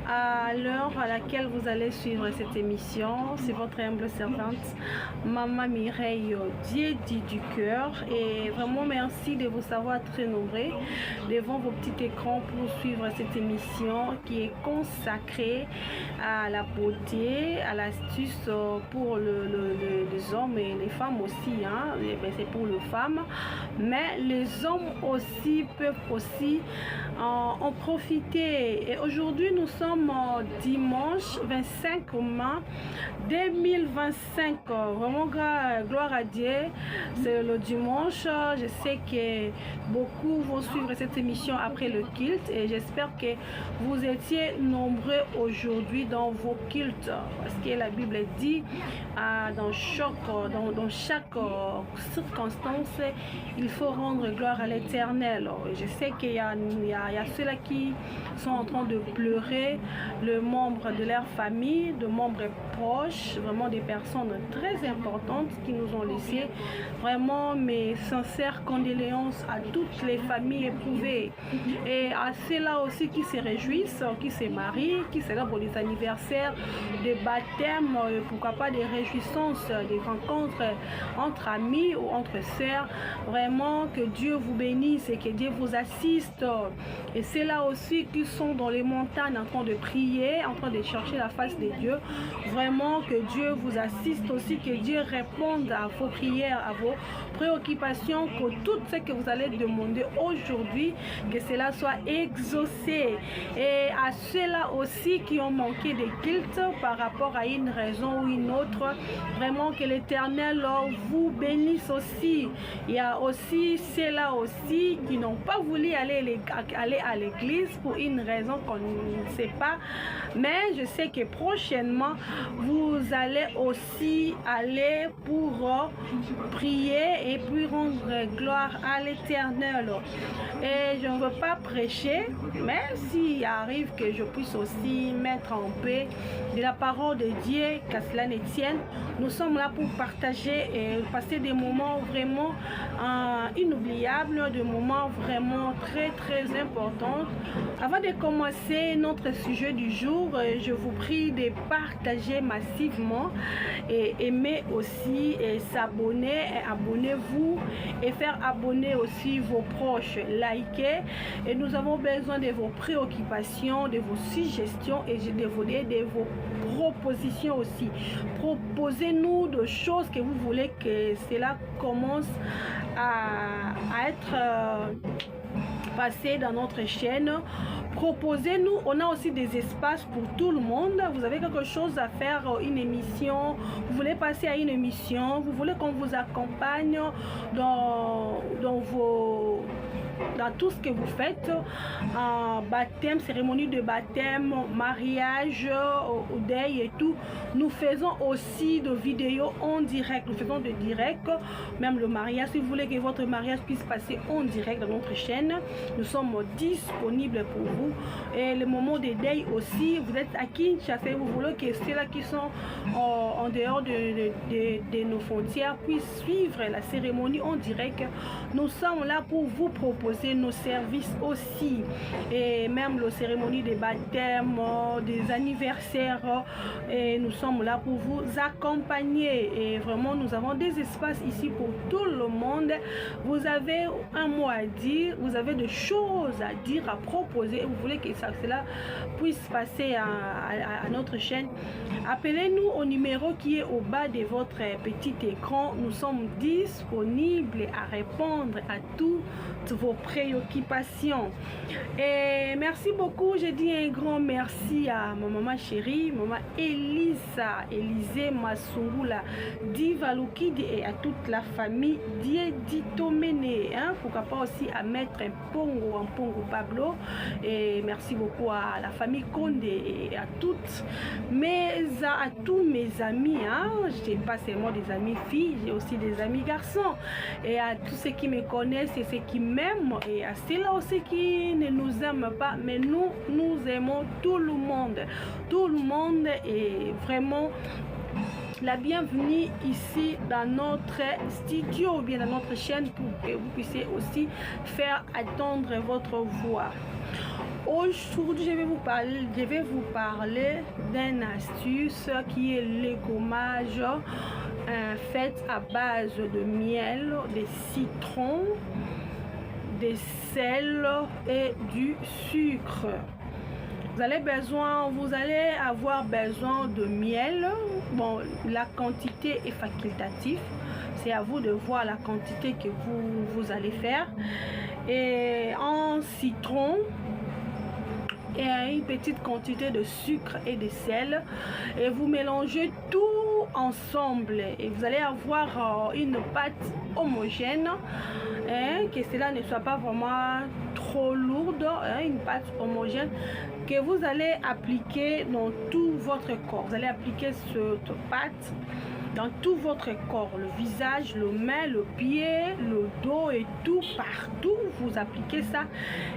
à l'heure à laquelle vous allez suivre cette émission. C'est votre humble servante, Maman Mireille Diedi du cœur. Et vraiment merci de vous savoir très nombreux devant vos petits écrans pour suivre cette émission qui est consacrée à la beauté, à l'astuce pour les hommes et les femmes aussi. Hein. C'est pour les femmes. Mais les hommes aussi peuvent aussi en profiter. Et aujourd'hui, nous sommes dimanche 25 mai 2025. Vraiment, gloire à Dieu. C'est le dimanche. Je sais que beaucoup vont suivre cette émission après le culte et j'espère que vous étiez nombreux aujourd'hui dans vos cultes. Parce que la Bible dit dans chaque circonstance, il faut rendre gloire à l'Éternel. Je sais qu'il y a ceux-là qui sont en train de pleurer, le membre de leur famille, de membres proches, vraiment des personnes très importantes qui nous ont laissé. Vraiment mes sincères condoléances à toutes les familles éprouvées et à ceux-là aussi qui se réjouissent, qui se marient, qui célèbrent les anniversaires, des baptêmes, pourquoi pas des réjouissances, des rencontres entre amis ou entre sœurs. Vraiment que Dieu vous bénisse et que Dieu vous assiste. Et c'est là aussi qui sont dans les montagnes en train de prier, en train de chercher la face de Dieu. Vraiment que Dieu vous assiste aussi, que Dieu réponde à vos prières, à vos préoccupations, que tout ce que vous allez demander aujourd'hui, que cela soit exaucé. Et à ceux-là aussi qui ont manqué de culte par rapport à une raison ou une autre, vraiment que l'Éternel vous bénisse aussi. Il y a aussi ceux-là aussi qui n'ont pas voulu aller à l'église pour une raison qu'on ne sait pas, mais je sais que prochainement vous allez aussi aller pour prier et puis rendre gloire à l'Éternel. Et je ne veux pas prêcher, mais s'il arrive que je puisse aussi mettre en paix de la parole de Dieu, qu'à cela ne tienne, nous sommes là pour partager et passer des moments vraiment inoubliables, des moments vraiment très importants. Avant de commencer notre sujet du jour, je vous prie de partager massivement et aimer aussi et s'abonner et abonnez-vous et faire abonner aussi vos proches, liker. Et nous avons besoin de vos préoccupations, de vos suggestions et de vos propositions aussi. Proposez-nous de choses que vous voulez que cela commence à être passé dans notre chaîne. Proposez-nous, on a aussi des espaces pour tout le monde. Vous avez quelque chose à faire, une émission, vous voulez passer à une émission, vous voulez qu'on vous accompagne dans tout ce que vous faites, baptême, cérémonie de baptême, mariage, deuil et tout. Nous faisons aussi des vidéos en direct, nous faisons des directs, même le mariage. Si vous voulez que votre mariage puisse passer en direct dans notre chaîne, nous sommes disponibles pour vous. Et le moment de deuil aussi, vous êtes à Kinshasa, vous voulez que ceux-là qui sont en dehors de nos frontières puissent suivre la cérémonie en direct. Nous sommes là pour vous proposer nos services aussi, et même la cérémonie des baptêmes, des anniversaires, et nous sommes là pour vous accompagner. Et vraiment nous avons des espaces ici pour tout le monde. Vous avez un mot à dire, vous avez des choses à dire, à proposer, vous voulez que cela puisse passer à notre chaîne, appelez-nous au numéro qui est au bas de votre petit écran. Nous sommes disponibles à répondre à toutes vos préoccupations. Et merci beaucoup, je dis un grand merci à ma maman chérie, maman Élisée Masungula Divalukidi, et à toute la famille Dieditomene, hein, pourquoi pas aussi à Maître Mpongo Pablo, et merci beaucoup à la famille Konde et à tous mes amis, hein. Je n'ai pas seulement des amis filles, j'ai aussi des amis garçons, et à tous ceux qui me connaissent et ceux qui m'aiment, et à ceux-là aussi qui ne nous aiment pas, mais nous aimons tout le monde. Tout le monde est vraiment la bienvenue ici dans notre studio ou bien dans notre chaîne pour que vous puissiez aussi faire attendre votre voix. Aujourd'hui, je vais vous parler d'une astuce qui est le gommage fait à base de miel, de citron, de sel et du sucre. Vous allez avoir besoin de miel. Bon, la quantité est facultative. C'est à vous de voir la quantité que vous allez faire. Et en citron et une petite quantité de sucre et de sel. Et vous mélangez tout ensemble. Et vous allez avoir une pâte homogène. Que cela ne soit pas vraiment trop lourde. Une pâte homogène que vous allez appliquer dans tout votre corps. Vous allez appliquer cette pâte dans tout votre corps, le visage, le main, le pied, le dos et tout, partout. Vous appliquez ça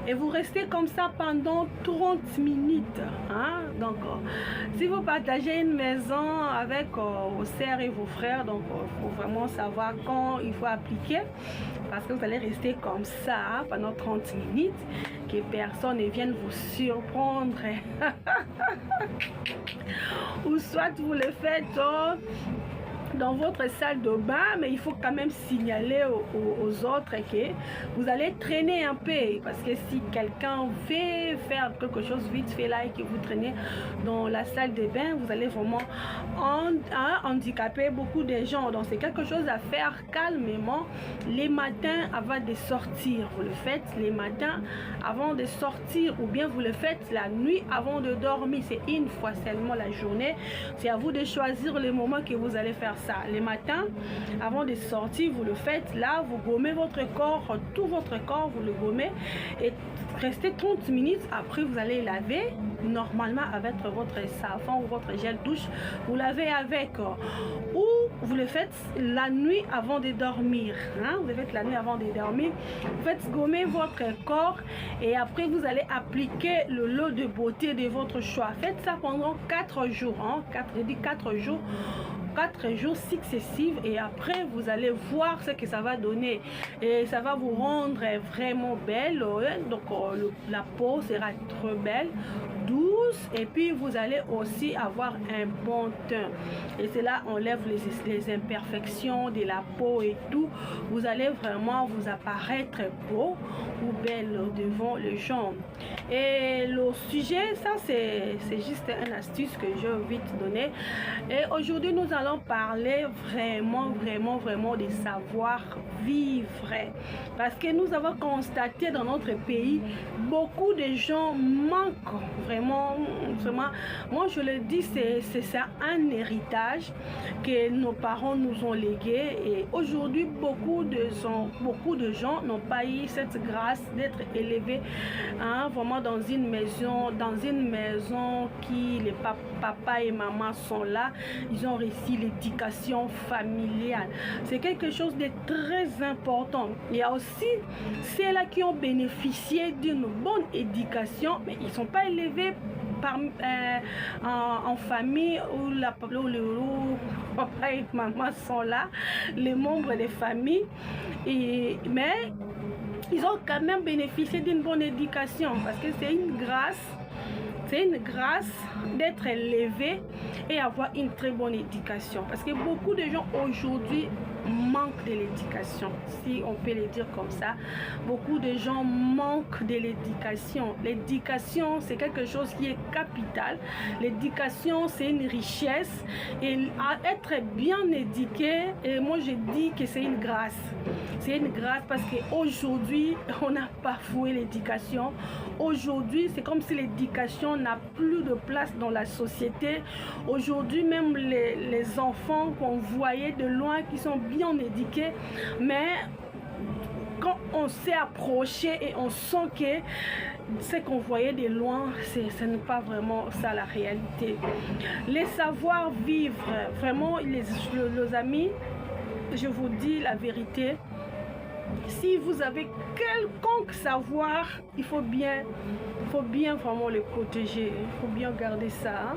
et vous restez comme ça pendant 30 minutes. Donc, si vous partagez une maison avec vos sœurs et vos frères, donc il faut vraiment savoir quand il faut appliquer, parce que vous allez rester comme ça pendant 30 minutes, que personne ne vienne vous surprendre. Ou soit vous le faites dans votre salle de bain, mais il faut quand même signaler aux autres que vous allez traîner un peu, parce que si quelqu'un veut faire quelque chose vite fait là et que vous traînez dans la salle de bain, vous allez vraiment handicaper beaucoup de gens. Donc c'est quelque chose à faire calmement les matins avant de sortir. Vous le faites les matins avant de sortir, ou bien vous le faites la nuit avant de dormir. C'est une fois seulement la journée. C'est à vous de choisir le moment que vous allez faire ça. Les matins avant de sortir, vous le faites là, vous gommez votre corps, tout votre corps, vous le gommez et restez 30 minutes. Après vous allez laver normalement avec votre savon ou votre gel douche. Vous lavez avec, ou vous le faites la nuit avant de dormir. Vous le faites la nuit avant de dormir. Vous faites gommer votre corps et après vous allez appliquer le lot de beauté de votre choix. Faites ça pendant 4 jours. 4 jours. 4 jours successifs et après vous allez voir ce que ça va donner et ça va vous rendre vraiment belle. Donc la peau sera très belle, douce, et puis vous allez aussi avoir un bon teint et cela enlève les imperfections de la peau et tout. Vous allez vraiment vous apparaître beau ou belle devant les gens. Et le sujet, ça c'est juste une astuce que je vais te donner. Et aujourd'hui nous allons parler vraiment des savoir-vivre, parce que nous avons constaté dans notre pays beaucoup de gens manquent vraiment. Moi je le dis, c'est ça un héritage que nos parents nous ont légué, et aujourd'hui beaucoup de gens n'ont pas eu cette grâce d'être élevés vraiment dans une maison qui les papa et maman sont là. Ils ont réussi l'éducation familiale. C'est quelque chose de très important. Il y a aussi ceux-là qui ont bénéficié d'une bonne éducation, mais ils ne sont pas élevés en famille où le papa et maman sont là, les membres des familles, mais ils ont quand même bénéficié d'une bonne éducation, parce que c'est une grâce. C'est une grâce d'être élevé et avoir une très bonne éducation. Parce que beaucoup de gens aujourd'hui manquent de l'éducation, si on peut le dire comme ça. Beaucoup de gens manquent de l'éducation. L'éducation, c'est quelque chose qui est capital. L'éducation, c'est une richesse. Et être bien éduqué, et moi je dis que c'est une grâce. C'est une grâce parce qu'aujourd'hui, on a bafoué l'éducation. Aujourd'hui, c'est comme si l'éducation n'a plus de place dans la société. Aujourd'hui, même les enfants qu'on voyait de loin, qui sont bien éduqués, mais quand on s'est approché et on sent que ce qu'on voyait de loin, ce n'est pas vraiment ça la réalité. Les savoir-vivre, vraiment, les amis, je vous dis la vérité. Si vous avez quelconque savoir, il faut bien vraiment le protéger. Il faut bien garder ça.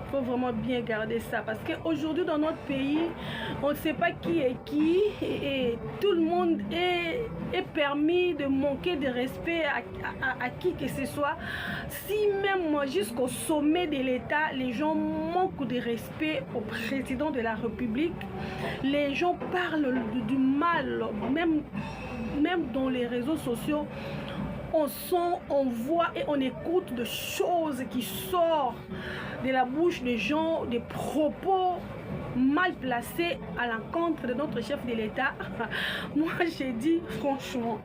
Il faut vraiment bien garder ça. Parce qu'aujourd'hui, dans notre pays, on ne sait pas qui est qui. Et tout le monde est permis de manquer de respect à qui que ce soit. Si même jusqu'au sommet de l'État, les gens manquent de respect au président de la République, les gens parlent du mal, même dans les réseaux sociaux, on sent, on voit et on écoute de choses qui sortent de la bouche des gens, des propos mal placés à l'encontre de notre chef de l'État. Moi, j'ai dit franchement,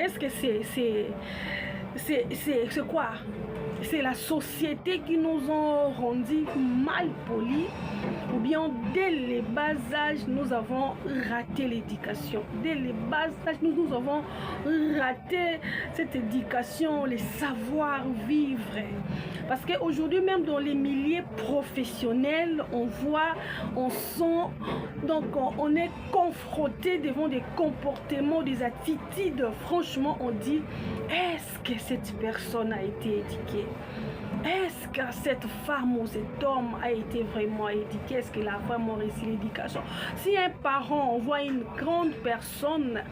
est-ce que c'est quoi? C'est la société qui nous a rendus mal polis, ou bien dès les bas âges nous avons raté l'éducation. Dès les bas âges nous avons raté cette éducation, les savoir-vivre. Parce qu'aujourd'hui, même dans les milieux professionnels, on voit, on sent, donc on est confronté devant des comportements, des attitudes. Franchement, on dit, est-ce que cette personne a été éduquée? Est-ce que cette femme ou cet homme a été vraiment éduqué? Est-ce qu'il a vraiment réussi l'éducation? Si un parent, on voit une grande personne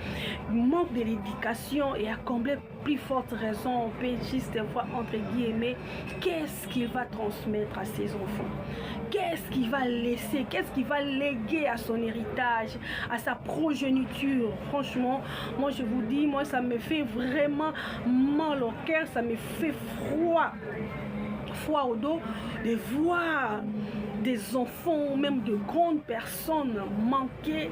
manque de l'éducation et a comblé plus forte raison, on peut juste voir entre guillemets, qu'est-ce qu'il va transmettre à ses enfants? Qu'est-ce qu'il va laisser? Qu'est-ce qu'il va léguer à son héritage, à sa progéniture? Franchement, moi je vous dis, moi ça me fait vraiment mal au cœur, ça me fait froid au dos de voir des enfants, même de grandes personnes manquer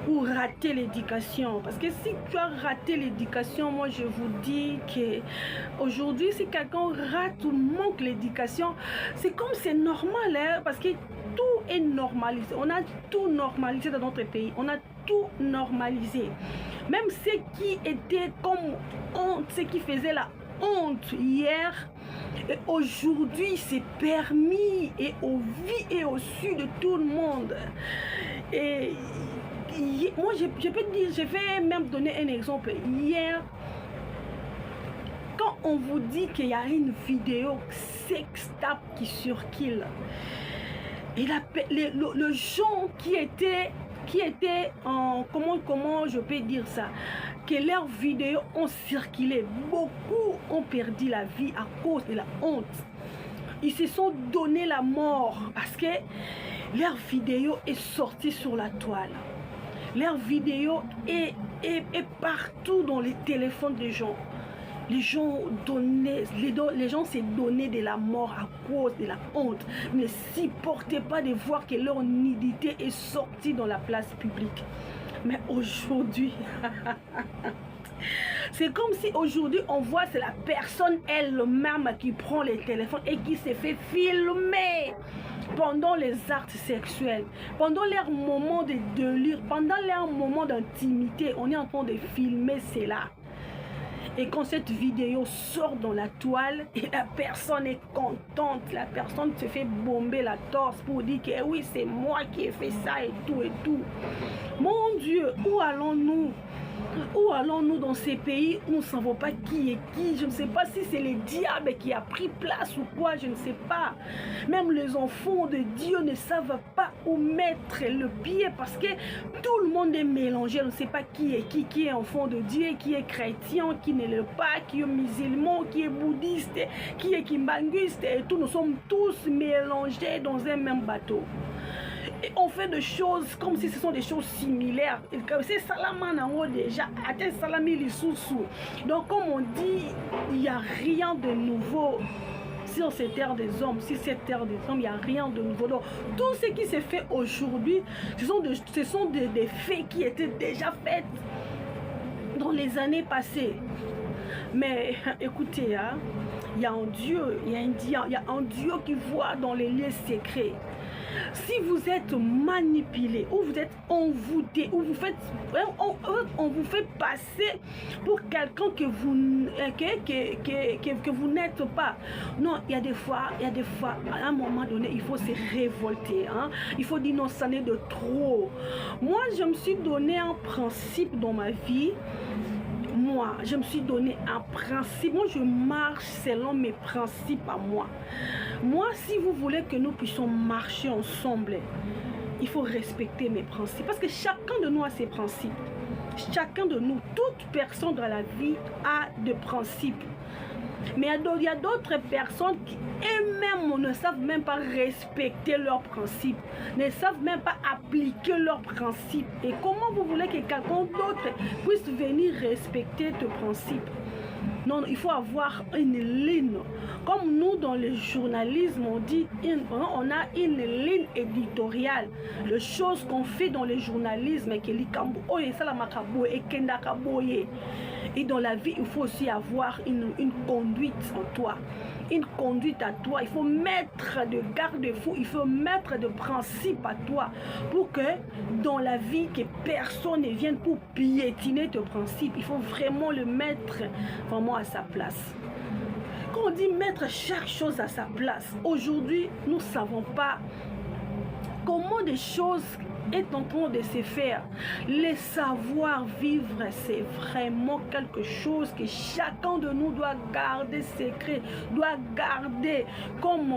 ou rater l'éducation. Parce que si tu as raté l'éducation, moi je vous dis que aujourd'hui, si quelqu'un rate ou manque l'éducation, c'est comme c'est normal, hein, parce que tout est normalisé. On a tout normalisé dans notre pays. On a tout normalisé. Même ceux qui étaient comme honte, ceux qui faisaient la honte hier, et aujourd'hui c'est permis et au vu et au su de tout le monde. Et moi je peux dire, je vais même donner un exemple. Hier, quand on vous dit qu'il y a une vidéo sextape qui circule, et le gens qui était en comment je peux dire ça, que leurs vidéos ont circulé, beaucoup ont perdu la vie à cause de la honte. Ils se sont donné la mort parce que leur vidéo est sortie sur la toile. Leur vidéo est partout dans les téléphones des gens. Les gens s'est donné de la mort à cause de la honte. Ne supportaient pas de voir que leur nudité est sortie dans la place publique. Mais aujourd'hui, c'est comme si aujourd'hui on voit c'est la personne elle-même qui prend les téléphones et qui se fait filmer pendant les actes sexuels, pendant leur moment de délire, pendant leur moment d'intimité. On est en train de filmer cela. Et quand cette vidéo sort dans la toile, et la personne est contente, la personne se fait bomber la torse pour dire que oui, c'est moi qui ai fait ça et tout et tout. Mon Dieu, où allons-nous? Où allons-nous dans ces pays où on ne savait pas qui est qui? Je ne sais pas si c'est le diable qui a pris place ou quoi, je ne sais pas. Même les enfants de Dieu ne savent pas où mettre le pied parce que tout le monde est mélangé. On ne sait pas qui est enfant de Dieu, qui est chrétien, qui ne l'est pas, qui est musulman, qui est bouddhiste, qui est kimbanguiste. Et tout, nous sommes tous mélangés dans un même bateau. Et on fait des choses comme si ce sont des choses similaires. C'est Salaman déjà, atteint Salami Lissoussou. Donc comme on dit, il n'y a rien de nouveau sur cette terre des hommes. Sur cette terre des hommes, il n'y a rien de nouveau. Donc tout ce qui s'est fait aujourd'hui, ce sont des faits qui étaient déjà faits dans les années passées. Mais écoutez, hein, il y a un Dieu, il y a un Dieu qui voit dans les lieux secrets. Si vous êtes manipulé, ou vous êtes envoûté, ou on vous fait passer pour quelqu'un que vous n'êtes pas. Non, il y a des fois, à un moment donné, il faut se révolter. Hein? Il faut dire non, ça n'est de trop. Moi, je me suis donné un principe dans ma vie. Je me suis donné un principe. Moi, je marche selon mes principes à moi. Moi, si vous voulez que nous puissions marcher ensemble, il faut respecter mes principes. Parce que chacun de nous a ses principes. Chacun de nous, toute personne dans la vie a des principes. Mais il y a d'autres personnes qui eux-mêmes ne savent même pas respecter leurs principes, ne savent même pas appliquer leurs principes. Et comment vous voulez que quelqu'un d'autre puisse venir respecter tes principes? Non, il faut avoir une ligne. Comme nous, dans le journalisme, on dit, on a une ligne éditoriale. Les choses qu'on fait dans le journalisme, et dans la vie, il faut aussi avoir une conduite en toi. Une conduite à toi. Il faut mettre de garde-fous, il faut mettre de principes à toi pour que dans la vie, que personne ne vienne pour piétiner tes principes. Il faut vraiment le mettre vraiment à sa place. Quand on dit mettre chaque chose à sa place, aujourd'hui, nous ne savons pas comment des choses est en train de se faire. Le savoir-vivre, c'est vraiment quelque chose que chacun de nous doit garder secret, doit garder comme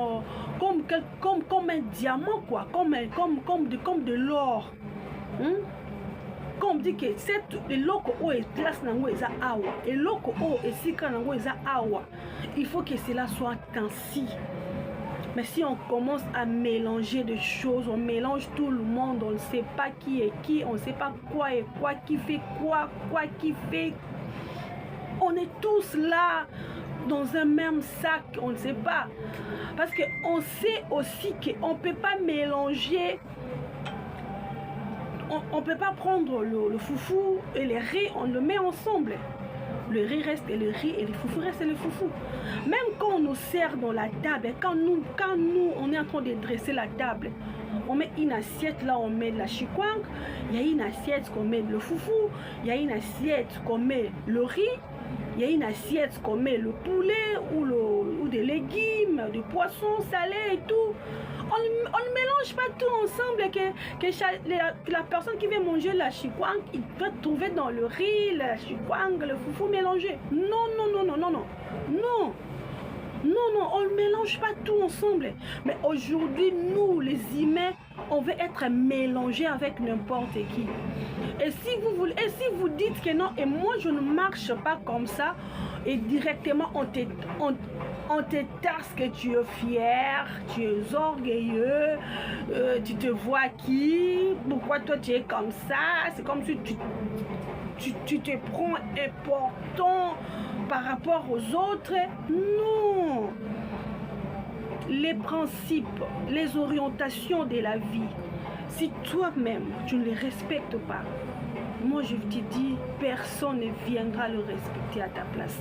un diamant, quoi, comme de l'or. Comme on dit que c'est l'oko o est place nango eza awa et l'oko o est sika nango eza awa. Il faut que cela soit ainsi. Mais si on commence à mélanger des choses, on mélange tout le monde, on ne sait pas qui est qui, on ne sait pas quoi est quoi, qui fait quoi qui fait. On est tous là dans un même sac, on ne sait pas. Parce qu'on sait aussi qu'on ne peut pas mélanger, on ne peut pas prendre le foufou et les riz, on le met ensemble. Le riz reste et le riz et le foufou reste et le foufou. Même quand on nous sert dans la table, quand nous on est en train de dresser la table, on met une assiette, là on met de la chikwang, il y a une assiette qu'on met le foufou, il y a une assiette qu'on met le riz, il y a une assiette qu'on met le poulet ou des légumes, du poisson salé et tout. On ne mélange pas tout ensemble, que la personne qui veut manger la chikwang, il peut trouver dans le riz, la chikwang, le foufou mélangé. Non, on ne mélange pas tout ensemble. Mais aujourd'hui, nous, les humains, on veut être mélangés avec n'importe qui. Et si vous dites que non, et moi je ne marche pas comme ça, et directement on te tasse que tu es fier, tu es orgueilleux, tu te vois qui, pourquoi toi tu es comme ça, c'est comme si tu te prends important par rapport aux autres. Non. Les principes, les orientations de la vie, si toi-même tu ne les respectes pas, moi je te dis, personne ne viendra le respecter à ta place.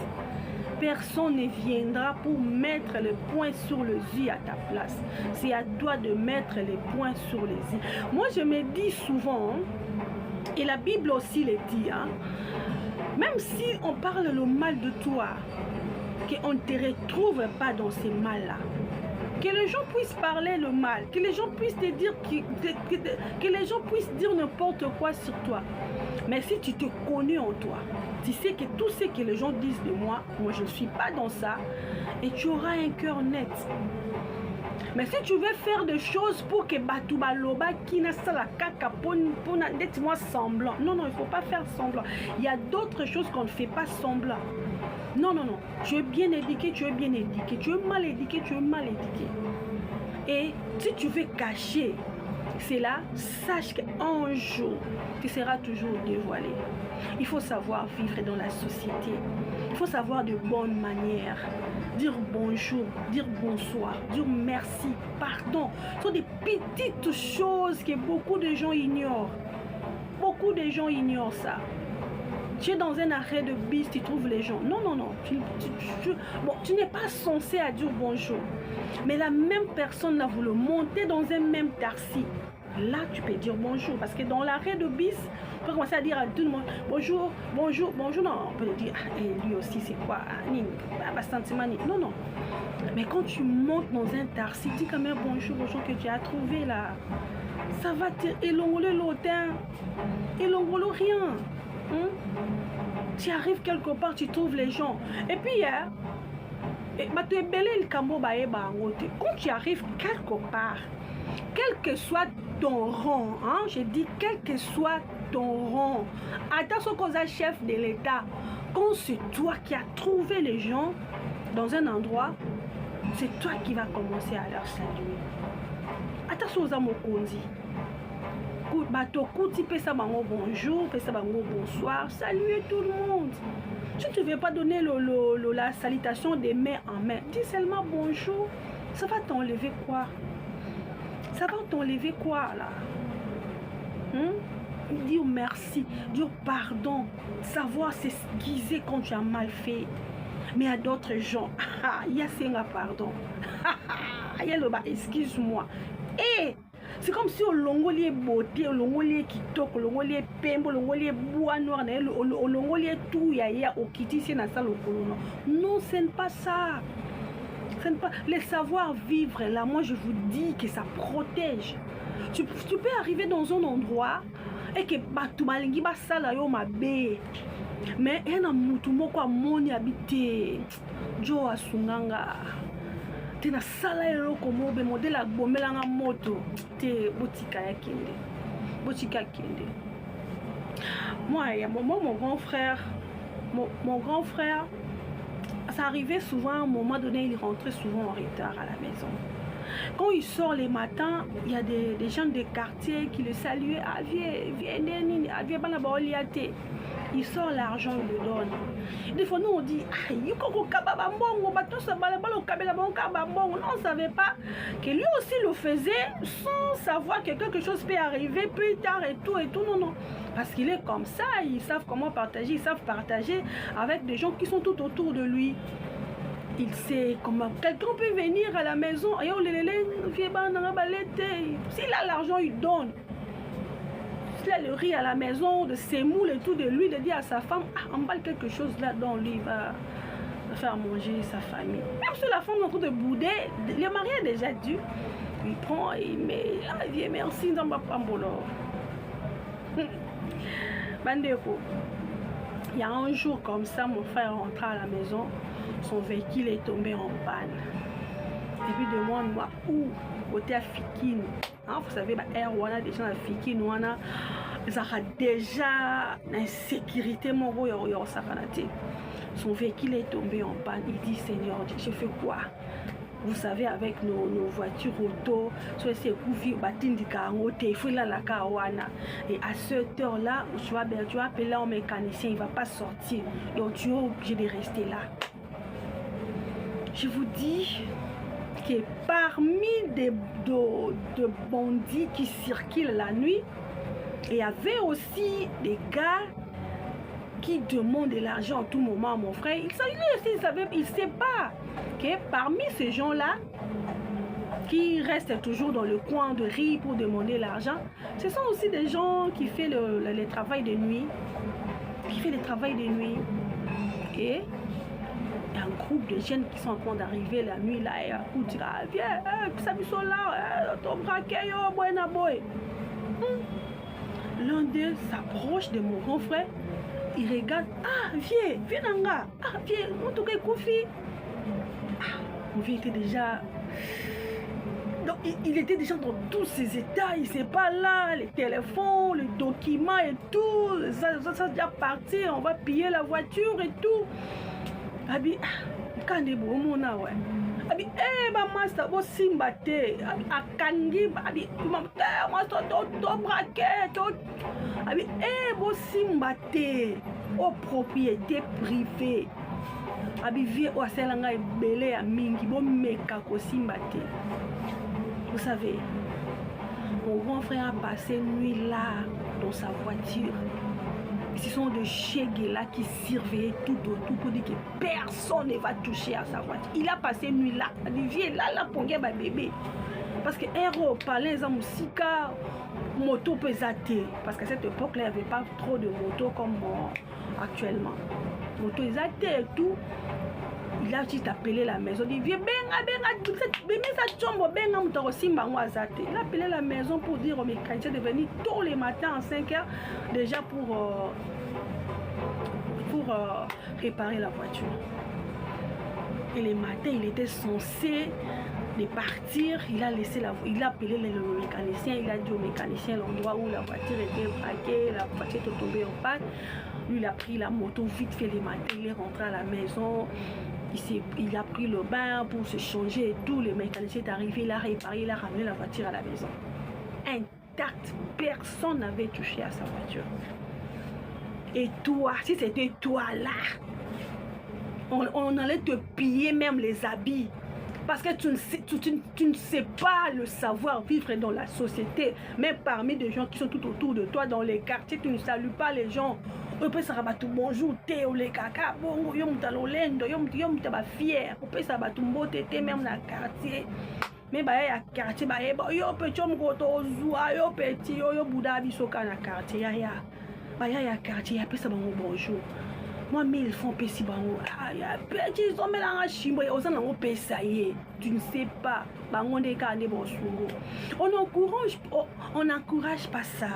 Personne ne viendra pour mettre le point sur le i à ta place. C'est à toi de mettre les points sur les i. Moi je me dis souvent, et la Bible aussi le dit, même si on parle le mal de toi, qu'on ne te retrouve pas dans ces mal-là. Que les gens puissent parler le mal, que les gens puissent te dire, que les gens puissent dire n'importe quoi sur toi. Mais si tu te connais en toi, tu sais que tout ce que les gens disent de moi, moi je ne suis pas dans ça, et tu auras un cœur net. Mais si tu veux faire des choses pour que Batouba Loba qui n'a pas la caca pour d'être moi semblant, non, il ne faut pas faire semblant. Il y a d'autres choses qu'on ne fait pas semblant. Non, tu es bien éduqué, tu es bien éduqué, tu es mal éduqué, tu es mal éduqué. Et si tu veux cacher cela, sache qu'un jour, tu seras toujours dévoilé. Il faut savoir vivre dans la société. Il faut savoir de bonnes manières. Dire bonjour, dire bonsoir, dire merci, pardon. Ce sont des petites choses que beaucoup de gens ignorent. Beaucoup de gens ignorent ça. Tu es dans un arrêt de bus, tu trouves les gens. Non. Tu n'es pas censé à dire bonjour. Mais la même personne a voulu monter dans un même taxi. Là, tu peux dire bonjour. Parce que dans l'arrêt de bus, on peut commencer à dire à tout le monde bonjour. Non, on peut dire, et lui aussi, c'est quoi? Non. Mais quand tu montes dans un taxi, dis quand même bonjour aux gens que tu as trouvés là. Ça va te élongoler l'autin. Élongoler rien. Tu arrives quelque part, tu trouves les gens. Et puis, Quand tu arrives quelque part, quel que soit ton rang, hein, je dis quel que soit ton rang, attention qu'on a chef de l'État, quand c'est toi qui as trouvé les gens dans un endroit, c'est toi qui vas commencer à leur saluer. Attention aux amokondi. Bato kuti pesa bango bonjour, pesa bango bonsoir, saluez tout le monde. Tu ne veux pas donner la salutation des mains en main. Dis seulement bonjour. Ça va t'enlever quoi? Ça va t'enlever quoi là? Dire merci, dire pardon, savoir s'excuser quand tu as mal fait. Mais à d'autres gens, il y a un pardon. Il y a le excuse-moi. Et c'est comme si au longolier beauté, au longolier kitoko, au longolier pembo, au longolier bois noir, au longolier tout yaya, au kiti c'est na salle au colono. Non, ce n'est pas ça. Ce n'est pas le savoir-vivre là. Moi, je vous dis que ça protège. Tu peux arriver dans un endroit et que tu malingi ba sala yo mabe. Mais il y a un moutou moko amoni habité. Jo asunganga. Te na sala yo komo be modèle a bomelanga moto. Te botika ya kende. Botika kende. Moi, mon grand frère, mon grand frère, ça arrivait souvent, à un moment donné, il rentrait souvent en retard à la maison. Quand il sort les matins, il y a des gens des quartiers qui le saluaient. Ah, viens, viens, il sort l'argent, il le donne. Des fois, nous, on dit, on ne savait pas que lui aussi le faisait sans savoir que quelque chose peut arriver plus tard et tout. Non, non. Parce qu'il est comme ça, ils savent comment partager, ils savent partager avec des gens qui sont tout autour de lui. Il sait comment quelqu'un peut venir à la maison et on s'il a l'argent, il donne. S'il a le riz à la maison, de semoule et tout de lui, de dire à sa femme, emballe quelque chose là-dedans, lui, il va faire manger sa famille. Même si la femme est en train de bouder, le mari est déjà dû, il prend et il met, viens, merci, dans ma pambolo. Bandeko. Il y a un jour comme ça, mon frère rentra à la maison, son véhicule est tombé en panne. Et puis demande-moi où, côté à Fikine. Hein, vous savez, on a des gens à Fikine, on a déjà l'insécurité, son véhicule est tombé en panne. Il dit, Seigneur, je fais quoi? Vous savez, avec nos voitures auto, et à cette heure-là, tu vas appeler un mécanicien, il ne va pas sortir. Donc tu es obligé de rester là. Je vous dis que parmi des bandits qui circulent la nuit, il y avait aussi des gars qui demandent de l'argent à tout moment à mon frère. Il ne sait pas que parmi ces gens-là, qui restent toujours dans le coin de riz pour demander l'argent, ce sont aussi des gens qui font le travail de nuit. Et il y a un groupe de jeunes qui sont en train d'arriver la nuit là et écoute, viens, ça me sont là, ton braquet, yo, buena boy. L'un d'eux s'approche de mon grand frère, il regarde, viens Nanga, viens, on te fait Kofi. Mon vieux était déjà... Donc, il était déjà dans tous ses états, il ne sait pas là, les téléphones, les documents et tout, ça déjà parti, on va piller la voiture et tout. Abi, quand est bon, mon ouais. Abi, maman, ça va s'imbatter. À Kangi, abi, moi, ça doit braquer. Abi, bon s'imbatter aux propriétés privées. Abi, vieux, ou c'est l'anga belé à mingi, bon meka ko s'imbatter. Vous savez, mon grand frère a passé une nuit là, dans sa voiture. Ce sont des chégues là qui surveillaient tout autour pour dire que personne ne va toucher à sa voiture. Il a passé une nuit là. Il vient là pour gagner un bébé. Parce que héros parlait de musica, moto pesaté. Parce qu'à cette époque-là, il n'y avait pas trop de motos comme actuellement. Moto pesaté et tout. Il a juste appelé la maison. Il dit, il a appelé la maison pour dire au mécanicien de venir tous les matins à 5 h déjà pour réparer la voiture. Et le matin, il était censé de partir. Il a laissé il a appelé le mécanicien. Il a dit au mécanicien l'endroit où la voiture était braquée, la voiture était tombée en panne. Lui, il a pris la moto vite fait le matin. Il est rentré à la maison. Il a pris le bain pour se changer et tout. Le mécanicien est arrivé, il a réparé, il a ramené la voiture à la maison. Intacte, personne n'avait touché à sa voiture. Et toi, si c'était toi là, on allait te piller même les habits. Parce que tu ne sais pas le savoir vivre dans la société. Même parmi des gens qui sont tout autour de toi dans les quartiers, tu ne salues pas les gens. On peut savoir bonjour, t'es au les caca, bon, yom talolendo, yom t'aba fier. On peut savoir tout beau t'es même dans le quartier. Mais bah ya quartier bah yo petit homme koto zoa yo petit yo bouddha bisoka na quartier ya bah ya quartier ya peut savoir bonjour. Moi, mais ils font pessi bango. Ah, ya petit, ils sont mélangés chimbo. Ils sont en pesaillé. Tu ne sais pas. Bango des cas des bonsouro. On n'encourage pas ça.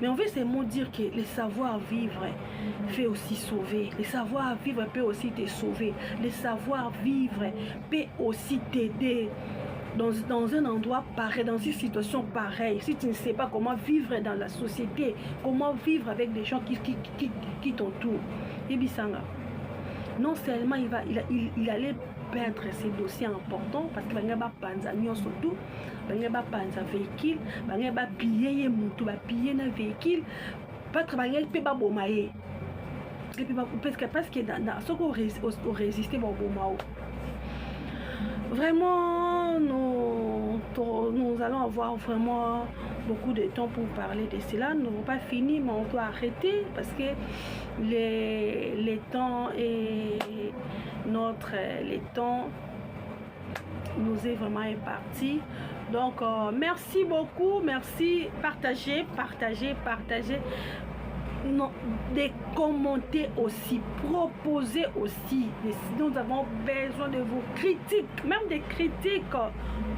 Mais on veut seulement dire que le savoir-vivre fait aussi sauver. Le savoir-vivre peut aussi te sauver. Le savoir-vivre peut aussi t'aider. Dans un endroit pareil, dans une situation pareille, si tu ne sais pas comment vivre dans la société, comment vivre avec des gens qui t'entourent, et Bissanga, non seulement il allait perdre ses dossiers importants parce qu'il va panza surtout, il va panza véhicule, il va piller moto, piller un véhicule, pas travailler, il peut pas bomber. Parce que dans ce qu'on résiste au bomao. Vraiment, nous allons avoir vraiment beaucoup de temps pour parler de cela. Nous n'avons pas fini, mais on doit arrêter parce que les temps nous est vraiment imparti. Donc, merci beaucoup, merci, partagez. Non, de commenter aussi, proposer aussi. Nous avons besoin de vos critiques, même des critiques.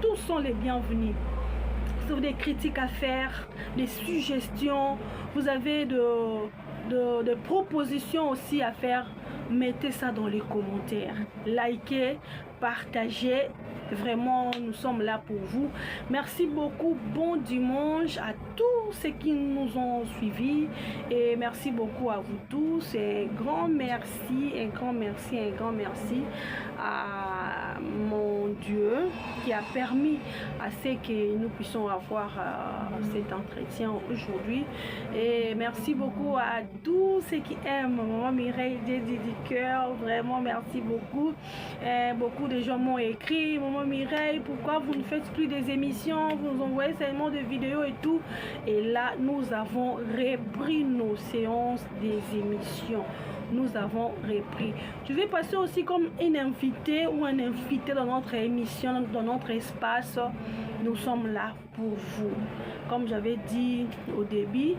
Tous sont les bienvenus. Vous avez des critiques à faire, des suggestions, vous avez de propositions aussi à faire. Mettez ça dans les commentaires. Likez, partagez. Vraiment, nous sommes là pour vous. Merci beaucoup. Bon dimanche à tous ceux qui nous ont suivis. Et merci beaucoup à vous tous. Et un grand merci à mon Dieu qui a permis à ce que nous puissions avoir cet entretien aujourd'hui. Et merci beaucoup à tous ceux qui aiment Maman Mireille du cœur. Vraiment, merci beaucoup. Et beaucoup de gens m'ont écrit: Maman Mireille, pourquoi vous ne faites plus des émissions, vous nous envoyez seulement des vidéos et tout. Et là, nous avons repris nos séances des émissions. Nous avons repris. Je vais passer aussi comme une invitée ou un invité dans notre émission, dans notre espace. Nous sommes là pour vous. Comme j'avais dit au début,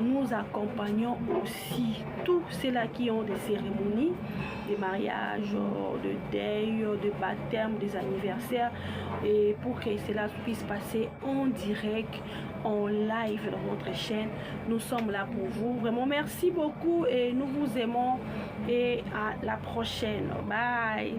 nous accompagnons aussi tous ceux-là qui ont des cérémonies, des mariages, de deuil, de baptême, des anniversaires, et pour que cela puisse passer en direct, en live dans notre chaîne. Nous sommes là pour vous. Vraiment, merci beaucoup et nous vous aimons et à la prochaine. Bye.